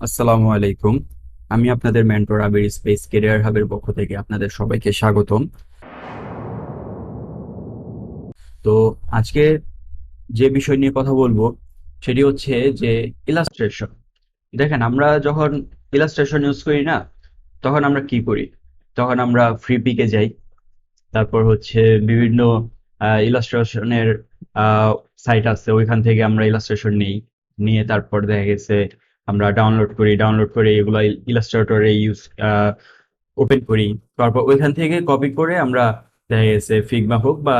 আসসালামু আলাইকুম। আমি আপনাদের মেন্টর আবির স্পেস কেরিয়ার হাবের পক্ষ থেকে আপনাদের সবাইকে স্বাগতম। তো আজকে যে বিষয় নিয়ে কথা বলবো সেটি হচ্ছে যে ইলাস্ট্রেশন। দেখেন, আমরা যখন ইলাস্ট্রেশন ইউজ করি না, তখন আমরা কি করি? তখন আমরা ফ্রি পিকে যাই। তারপর হচ্ছে বিভিন্ন ইলাস্ট্রেশনের সাইট আছে, ওইখান থেকে আমরা ইলাস্ট্রেশন নিয়ে তারপর দেখা গেছে আমরা ডাউনলোড করে এগুলো ইলাস্ট্রেটরে ওপেন করি। তারপর ওইখান থেকে কপি করে আমরা দেখা গেছে ফিগমা হোক বা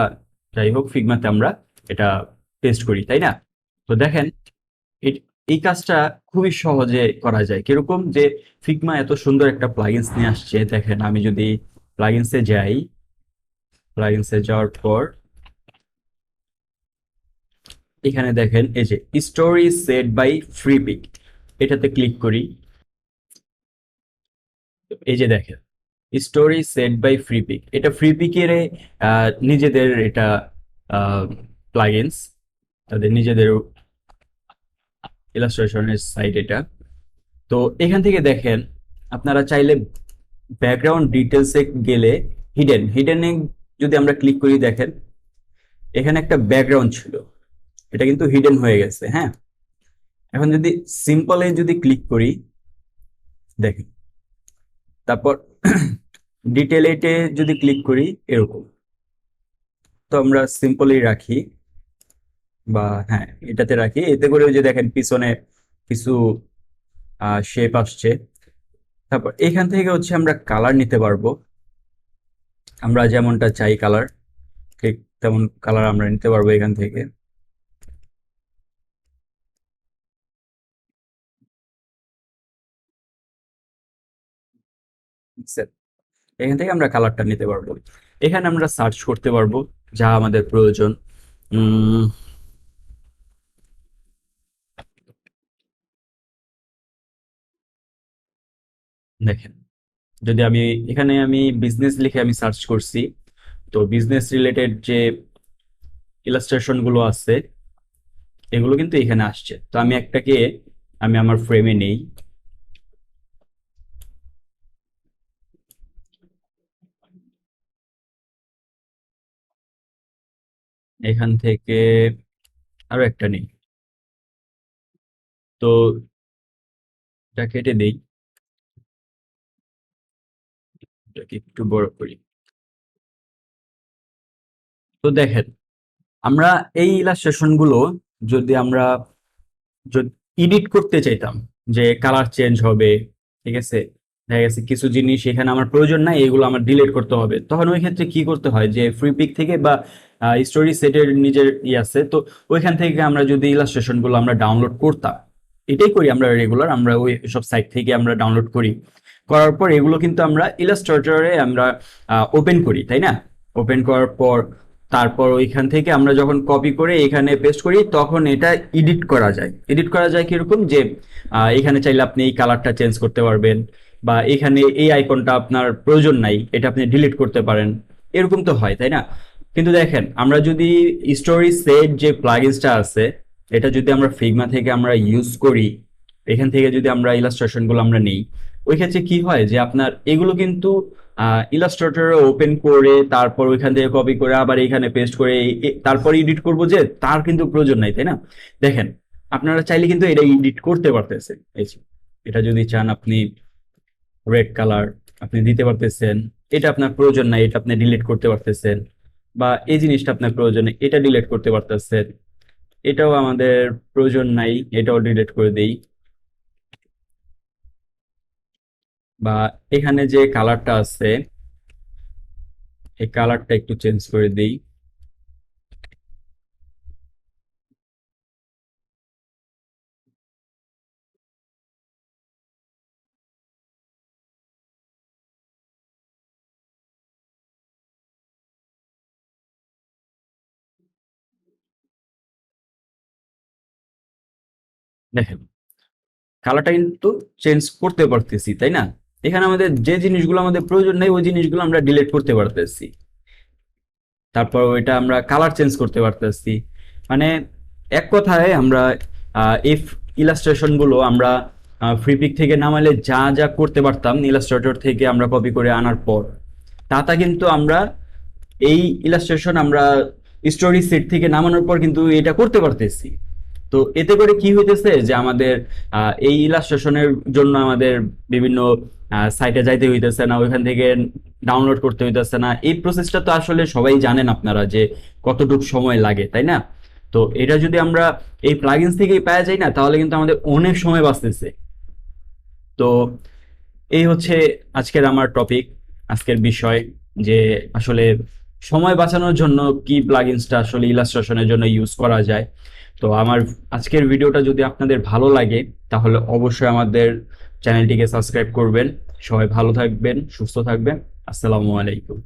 যাই হোক, ফিগমাতে আমরা এটা পেস্ট করি, তাই না? তো দেখেন, এই কাজটা খুবই সহজে করা যায়। কিরকম যে ফিগমা এত সুন্দর একটা প্লাগইনস নিয়ে আসছে। দেখেন, আমি যদি প্লাগইনসে যাই, প্লাগইনসে যাওয়ার পর এখানে দেখেন এই যে Storyset by Freepik, এটাতে ক্লিক করি। এই যে দেখেন, Storyset by Freepik, এটা ফ্রি পিকের নিজেদের এটা প্লাগইনস, তাদের নিজেদের ইলাস্ট্রেশনের সাইট এটা। তো এখান থেকে দেখেন, আপনারা চাইলে ব্যাকগ্রাউন্ড ডিটেলসে গেলে হিডেনে যদি আমরা ক্লিক করি, দেখেন এখানে একটা ব্যাকগ্রাউন্ড ছিল, এটা কিন্তু হিডেন হয়ে গেছে। হ্যাঁ, এখন যদি সিম্পলে যদি ক্লিক করি, দেখেন, তারপর ডিটেলেটে যদি ক্লিক করি এরকম। তো আমরা সিম্পলি রাখি, বা হ্যাঁ এটাতে রাখি, এতে করে ওই যে দেখেন পিছনে কিছু শেপ আসছে। তারপর এখান থেকে হচ্ছে আমরা কালার নিতে পারবো, আমরা যেমনটা চাই কালার, ঠিক তেমন কালার আমরা নিতে পারবো এখান থেকে। বুঝছেন? এখান থেকে আমরা কালারটা নিতে পারবো। এখানে আমরা সার্চ করতে পারবো যা আমাদের প্রয়োজন। উম দেখেন, যদি আমি এখানে আমি বিজনেস লিখে আমি সার্চ করছি, তো বিজনেস রিলেটেড যে ইলাস্ট্রেশন গুলো আছে এগুলো কিন্তু এখানে আসছে। তো আমি একটাকে আমি আমার ফ্রেমে নেই, এখান থেকে আরো একটা নেই। তো এটা কেটে দেই, এটাকে একটু বড় করি। তো দেখেন, আমরা এই ইলাস্ট্রেশন গুলো যদি আমরা এডিট করতে চাইতাম, যে কালার চেঞ্জ হবে, ঠিক আছে, দেখা গেছে কিছু জিনিস এখানে আমার প্রয়োজন নাই, এগুলো আমার ডিলিট করতে হবে, তখন ওই ক্ষেত্রে কি করতে হয়, যে ফ্রি পিক থেকে বা স্টোরি সেটের নিজের আছে, তো ওইখান থেকে আমরা যদি ইলাস্ট্রেশন গুলো আমরা ডাউনলোড করতাম, এটাই করি আমরা রেগুলার, আমরা ওই সব সাইট থেকে আমরা ডাউনলোড করি। করার পর এগুলো কিন্তু আমরা ইলাস্ট্রেটরে আমরা ওপেন করি, তাই না? ওপেন করার পর তারপর ওইখান থেকে আমরা যখন কপি করে এখানে পেস্ট করি, তখন এটা এডিট করা যায়। এডিট করা যায় কিরকম, যে এখানে চাইলে আপনি এই কালারটা চেঞ্জ করতে পারবেন, বা এখানে এই আইকনটা আপনার প্রয়োজন নাই, এটা আপনি ডিলিট করতে পারেন। এরকম তো হয়, তাই না? কিন্তু দেখেন, আমরা যদি স্টোরি সেট যে প্লাগইনসটা আছে, এটা যদি আমরা ফিগমা থেকে আমরা ইউজ করি, এখান থেকে যদি আমরা ইলাস্ট্রেশন গুলো আমরা নিই, ওই ক্ষেত্রে কি হয় যে আপনার এগুলো কিন্তু ইলাস্ট্রেটরে ওপেন করে তারপর ওইখান থেকে কপি করে আবার এখানে পেস্ট করে তারপর এডিট করব, যে তার কিন্তু প্রয়োজন নাই, তাই না? দেখেন, আপনারা চাইলে কিন্তু এটা এডিট করতে পারতেছেন। এই যে, এটা যদি চান আপনি রেড কালার আপনি দিতে পারতেছেন, এটা আপনার প্রয়োজন নাই, এটা আপনি ডিলিট করতে পারতেছেন। বা এই জিনিসটা আপনার প্রয়োজন নেই, এটা ডিলিট করতে পারতেছেন। এটাও আমাদের প্রয়োজন নাই, এটাও ডিলিট করে দেই। বা এখানে যে কালারটা আছে, এই কালারটা একটু চেঞ্জ করে দেই। দেখেন, কালারটা কিন্তু চেঞ্জ করতে পারতেছি, তাই না? এখানে আমাদের যে জিনিসগুলো আমাদের প্রয়োজন নেই ওই জিনিসগুলো আমরা ডিলিট করতে পারতেছি। তারপর ওইটা আমরা কালার চেঞ্জ করতে পারতেছি। মানে এক কথায় আমরা এই ইলাস্ট্রেশন গুলো আমরা ফ্রি পিক থেকে নামালে যা যা করতে পারতাম ইলাস্ট্রেটর থেকে আমরা কপি করে আনার পর, তা কিন্তু আমরা এই ইলাস্ট্রেশন আমরা স্টোরি সেট থেকে নামানোর পর কিন্তু এটা করতে পারতেছি। তো এতে করে কি হইতেছে যে আমাদের এই ইলাস্ট্রেশনের জন্য আমাদের বিভিন্ন সাইটে যাইতে হইতেছে না, ওইখান থেকে ডাউনলোড করতে হইতেছে না। এই প্রসেসটা তো আসলে সবাই জানেন আপনারা যে কতটুকু সময় লাগে, তাই না? তো এটা যদি আমরা এই প্লাগইনস থেকেই পাওয়া যায় না, তাহলে কিন্তু আমাদের অনেক সময় বাঁচতেছে। তো এই হচ্ছে আজকের আমার টপিক, আজকের বিষয়, যে আসলে সময় বাঁচানোর জন্য কি প্লাগইনসটা আসলে ইলাস্ট্রেশনের জন্য ইউজ করা যায়। তো আমার আজকের ভিডিওটা যদি আপনাদের ভালো লাগে, তাহলে অবশ্যই আমাদের চ্যানেলটিকে সাবস্ক্রাইব করবেন। সবাই ভালো থাকবেন, সুস্থ থাকবেন। আসসালামু আলাইকুম।